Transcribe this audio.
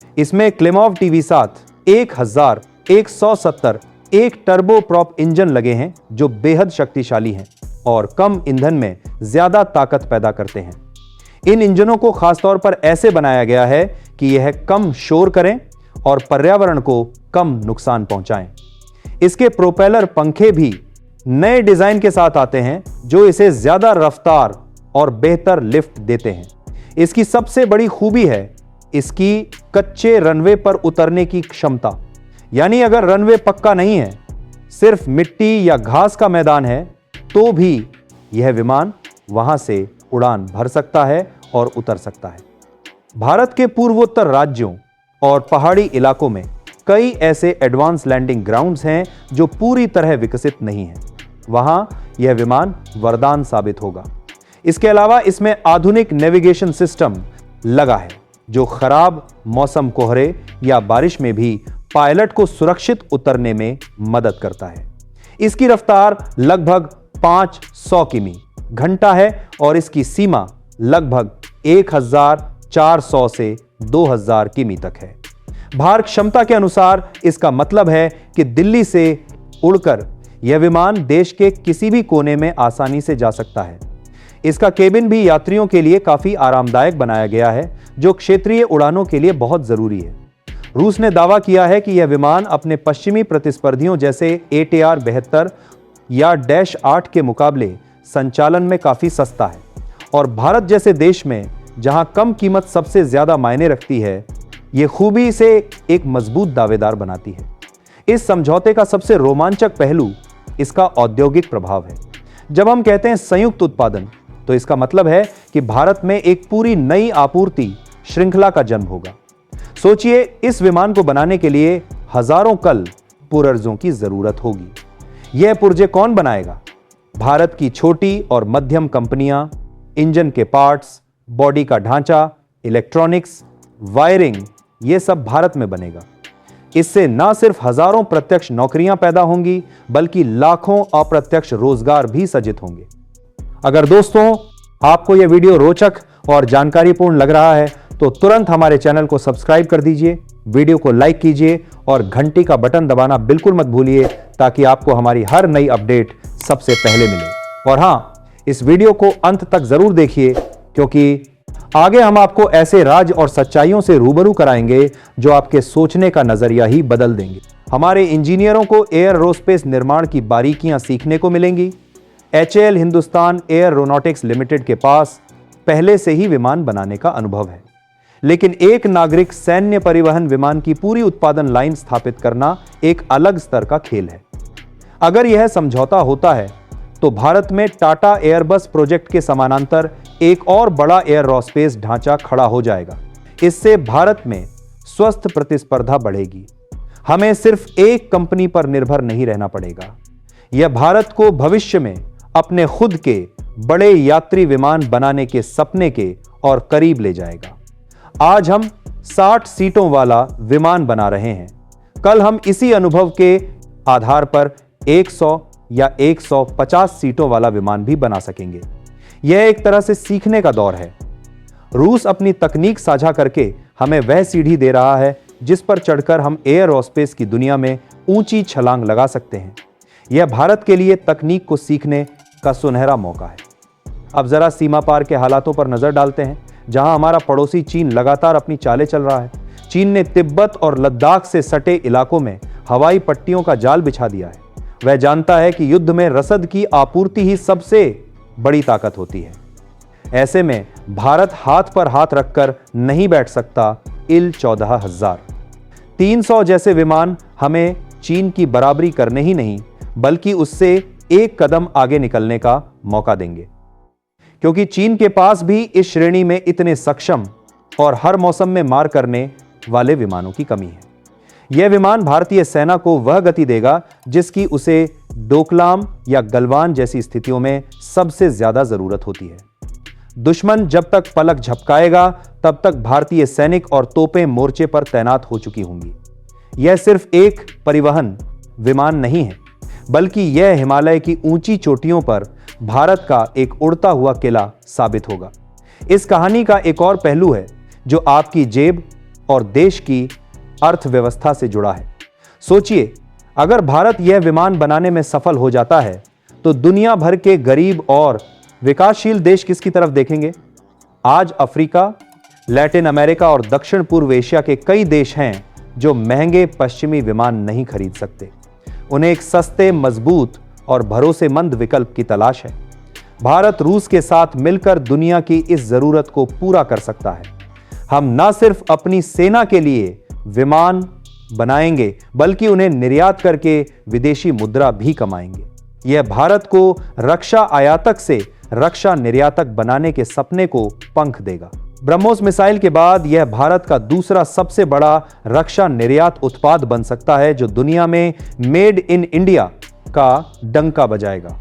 इसमें क्लेमॉव TV7 1170 एक turbo prop engine लगे हैं जो बेहद शक्तिशाली हैं और कम ईंधन में ज्यादा ताकत पैदा करते हैं। इन इंजनों को खासतौर पर ऐसे बनाया गया है कि यह कम शोर करें और पर्यावरण को कम नुकसान पहुंचाएं। इसके प्रोपेलर पंखे भी नए डिजाइन के साथ आते हैं जो इसे ज्यादा रफ्तार और बेहतर लिफ्ट देते हैं। इसकी सबसे बड़ी खूबी है इसकी कच्चे रनवे पर उतरने की क्षमता, यानी अगर रनवे पक्का नहीं है, सिर्फ मिट्टी या घास का मैदान है, तो भी यह विमान वहां से उड़ान भर सकता है और उतर सकता है। भारत के पूर्वोत्तर राज्यों और पहाड़ी इलाकों में कई ऐसे एडवांस लैंडिंग ग्राउंड्स हैं जो पूरी तरह विकसित नहीं हैं। वहां यह विमान वरदान साबित होगा। इसके अलावा इसमें आधुनिक नेविगेशन सिस्टम लगा है जो खराब मौसम, कोहरे या बारिश में भी पायलट को सुरक्षित उतरने में मदद करता है। इसकी रफ्तार लगभग 500 किमी घंटा है और इसकी सीमा लगभग 1400 से 2000 किमी तक है। भार क्षमता के अनुसार इसका मतलब है कि दिल्ली से उड़कर यह विमान देश के किसी भी कोने में आसानी से जा सकता है। इसका केबिन भी यात्रियों के लिए काफी आरामदायक बनाया गया है जो क्षेत्रीय उड़ानों के लिए बहुत जरूरी है। रूस ने दावा किया है कि यह विमान अपने पश्चिमी प्रतिस्पर्धियों जैसे ATR-72 या -8 के मुकाबले संचालन में काफी सस्ता है और भारत जैसे देश में जहां कम कीमत सबसे ज्यादा मायने रखती है, यह खूबी इसे एक मजबूत दावेदार बनाती है। इस समझौते का सबसे रोमांचक पहलू इसका औद्योगिक प्रभाव है। जब हम कहते हैं संयुक्त उत्पादन, तो इसका मतलब है कि भारत में एक पूरी नई आपूर्ति श्रृंखला का जन्म होगा। सोचिए, इस विमान को बनाने के लिए हजारों कल पुर्जों की जरूरत होगी। यह पुर्जे कौन बनाएगा? भारत की छोटी और मध्यम कंपनियां इंजन के पार्ट्स, बॉडी का ढांचा, इलेक्ट्रॉनिक्स, वायरिंग, यह सब भारत में बनेगा। इससे न सिर्फ हजारों प्रत्यक्ष नौकरियां पैदा होंगी बल्कि लाखों अप्रत्यक्ष रोजगार भी सृजित होंगे। अगर दोस्तों आपको यह वीडियो रोचक और जानकारीपूर्ण लग रहा है तो तुरंत हमारे चैनल को सब्सक्राइब कर दीजिए, वीडियो को लाइक कीजिए और घंटी का बटन दबाना बिल्कुल मत भूलिए ताकि आपको हमारी हर नई अपडेट सबसे पहले मिले। और हां, इस वीडियो को अंत तक जरूर देखिए क्योंकि आगे हम आपको ऐसे राज और सच्चाइयों से रूबरू कराएंगे जो आपके सोचने का नजरिया ही बदल देंगे। हमारे इंजीनियरों को एयरोस्पेस निर्माण की बारीकियां सीखने को मिलेंगी। HAL हिंदुस्तान एयरोनॉटिक्स लिमिटेड के पास पहले से ही विमान बनाने का अनुभव है, लेकिन एक नागरिक सैन्य परिवहन विमान की पूरी उत्पादन लाइन स्थापित करना एक अलग स्तर का खेल है। अगर यह समझौता होता है तो भारत में टाटा एयरबस प्रोजेक्ट के समानांतर एक और बड़ा एयरोस्पेस ढांचा खड़ा हो जाएगा। इससे भारत में स्वस्थ प्रतिस्पर्धा बढ़ेगी। हमें सिर्फ एक कंपनी पर निर्भर नहीं रहना पड़ेगा। यह भारत को भविष्य में अपने खुद के बड़े यात्री विमान बनाने के सपने के और करीब ले जाएगा। आज हम 60 सीटों वाला विमान बना रहे हैं। कल हम इसी अनुभव के आधार पर 100 या 150 सीटों वाला विमान भी बना सकेंगे। यह एक तरह से सीखने का दौर है। रूस अपनी तकनीक साझा करके हमें वह सीढ़ी दे रहा है जिस पर चढ़कर हम एयरोस्पेस की दुनिया में ऊंची छलांग लगा सकते हैं। यह भारत के लिए तकनीक को सीखने का सुनहरा मौका है। अब जरा सीमा पार के हालातों पर नजर डालते हैं, जहां हमारा पड़ोसी चीन लगातार अपनी चालें चल रहा है। चीन ने तिब्बत और लद्दाख से सटे इलाकों में हवाई पट्टियों का जाल बिछा दिया है। वह जानता है कि युद्ध में रसद की आपूर्ति ही सबसे बड़ी ताकत होती है। ऐसे में भारत हाथ पर हाथ रखकर नहीं बैठ सकता। IL-14000 300 जैसे विमान हमें चीन की बराबरी करने ही नहीं बल्कि उससे एक कदम आगे निकलने का मौका देंगे, क्योंकि चीन के पास भी इस श्रेणी में इतने सक्षम और हर मौसम में मार करने वाले विमानों की कमी है। यह विमान भारतीय सेना को वह गति देगा जिसकी उसे डोकलाम या गलवान जैसी स्थितियों में सबसे ज्यादा जरूरत होती है। दुश्मन जब तक पलक झपकाएगा तब तक भारतीय सैनिक और तोपें मोर्चे पर तैनात हो चुकी होंगी। यह सिर्फ एक परिवहन विमान नहीं है बल्कि यह हिमालय की ऊंची चोटियों पर भारत का एक उड़ता हुआ किला साबित होगा। इस कहानी का एक और पहलू है जो आपकी जेब और देश की अर्थव्यवस्था से जुड़ा है। सोचिए, अगर भारत यह विमान बनाने में सफल हो जाता है तो दुनिया भर के गरीब और विकासशील देश किसकी तरफ देखेंगे? आज अफ्रीका, लैटिन अमेरिका और दक्षिण पूर्व एशिया के कई देश हैं जो महंगे पश्चिमी विमान नहीं खरीद सकते। उन्हें एक सस्ते, मजबूत और भरोसेमंद विकल्प की तलाश है। भारत रूस के साथ मिलकर दुनिया की इस जरूरत को पूरा कर सकता है। हम न सिर्फ अपनी सेना के लिए विमान बनाएंगे बल्कि उन्हें निर्यात करके विदेशी मुद्रा भी कमाएंगे। यह भारत को रक्षा आयातक से रक्षा निर्यातक बनाने के सपने को पंख देगा। ब्रह्मोस मिसाइल के बाद यह भारत का दूसरा सबसे बड़ा रक्षा निर्यात उत्पाद बन सकता है, जो दुनिया में मेड इन इंडिया का डंका बजाएगा।